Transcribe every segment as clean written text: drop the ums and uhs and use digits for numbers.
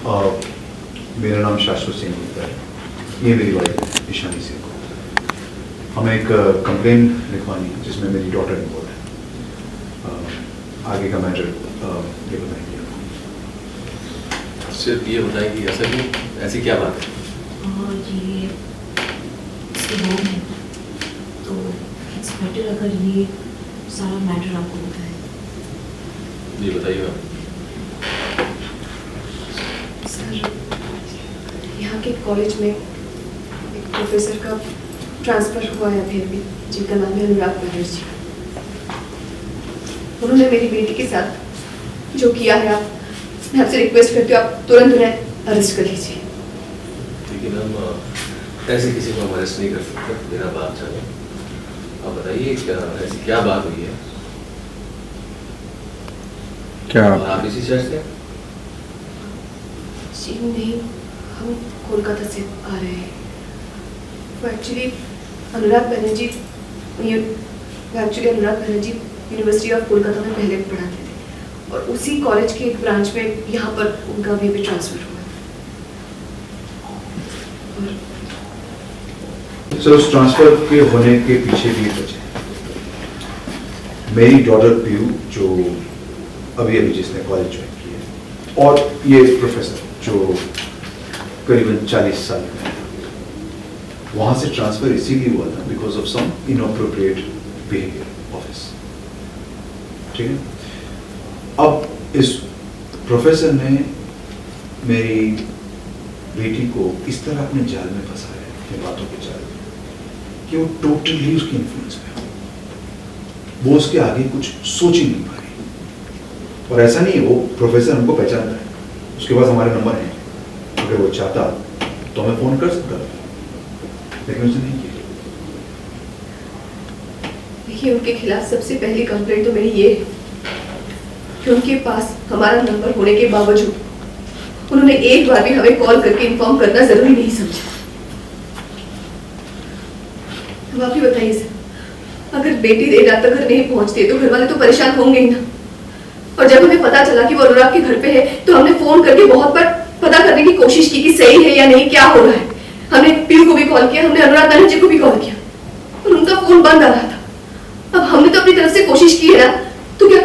मेरा नाम शाश्वत सिंह गुप्ता है, ये मेरी वाइफ ईशानी सिंह को। हमें एक कंप्लेन लिखवानी है जिसमें मेरी डॉटर इन्वॉल्व है। आगे का मैटर ये बताएंगे आपको। सिर्फ ये बताएं कि असल में ऐसी क्या बात है? ये इसके होम है, तो इट्स बेटर अगर ये सारा मैटर आपको बताए। ये बताइए आप। सर, यहाँ के कॉलेज में एक प्रोफेसर का ट्रांसफ़र हुआ है अभी, जिनका नाम है अनुराग बनर्जी। उन्होंने मेरी बेटी के साथ जो किया है, मैं आपसे रिक्वेस्ट करती हूँ आप तुरंत उन्हें अरेस्ट कर लीजिए। लेकिन हम ऐसे किसी को हम अरेस्ट नहीं कर सकते बिना बात जाने। आप बताइए ऐसी क्या बात हुई है? क्या आप इसी शहर से? जी नहीं, हम कोलकाता से आ रहे हैं। वो actually Anurag Banerjee university of Kolkata में पहले पढ़ाते थे, और उसी कॉलेज के एक ब्रांच में यहाँ पर उनका अभी भी ट्रांसफ़र हुआ है। सर, उस ट्रांसफर के होने के पीछे भी वजह है। मेरी डॉटर पीयू, जो अभी जिसने कॉलेज ज्वाइन किया है, और ये प्रोफेसर जो करीबन 40 साल का है, वहाँ से ट्रांसफर इसीलिए हुआ था because of some inappropriate behaviour office. ठीक है। अब इस प्रोफेसर ने मेरी बेटी को इस तरह अपने जाल में फंसाया है, अपनी बातों के जाल में, कि वो टोटली उसके इन्फ्लुएंस में है। वो उसके आगे कुछ सोच ही नहीं पा रही। और ऐसा नहीं है, वो प्रोफेसर हमको पहचानता है, उसके पास हमारे नंबर हैं। अगर वो चाहता तो हमें फोन कर सकता, लेकिन उसने नहीं किया। देखिए, उनके खिलाफ सबसे पहली कंप्लेंट तो मेरी ये है कि उनके पास हमारा नंबर होने के बावजूद उन्होंने एक बार भी हमें कॉल करके इन्फॉर्म करना जरूरी नहीं समझा। अब आप ही बताइए सर, अगर बेटी देर रात तक घर नहीं पहुंचती है तो घर वाले तो परेशान होंगे ही ना। और जब हमें पता चला कि वो अनुराग के घर पे है, तो हमने फोन करके बहुत बार पता करने की कोशिश की कि सही है या नहीं, क्या हो रहा है। हमने पीयू को भी कॉल किया, हमने अनुराग बनर्जी को भी कॉल किया, और उनका फोन बंद आ रहा था। अब हमने तो अपनी तरफ से कोशिश की है ना, तो क्या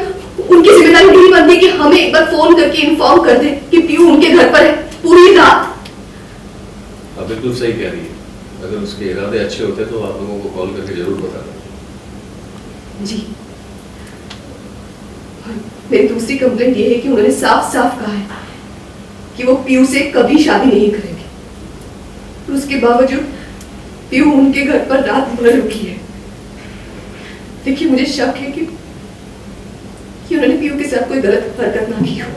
उनकी जिम्मेदारी नहीं बनती कि हमें एक बार फोन करके इन्फॉर्म कर दे कि पीयू उनके घर पर है पूरी रात? आप बिल्कुल सही कह रही है। अगर उसके इरादे अच्छे होते तो आप लोगों को कॉल करके जरूर बताना। जी, और मेरी दूसरी कंप्लेंट ये है कि उन्होंने साफ साफ कहा है कि वो पीयू से कभी शादी नहीं करेंगे, और उसके बावजूद पीयू उनके घर पर रात भर रुकी है। देखिए, मुझे शक है कि उन्होंने पीयू के साथ कोई गलत हरकत ना की हो।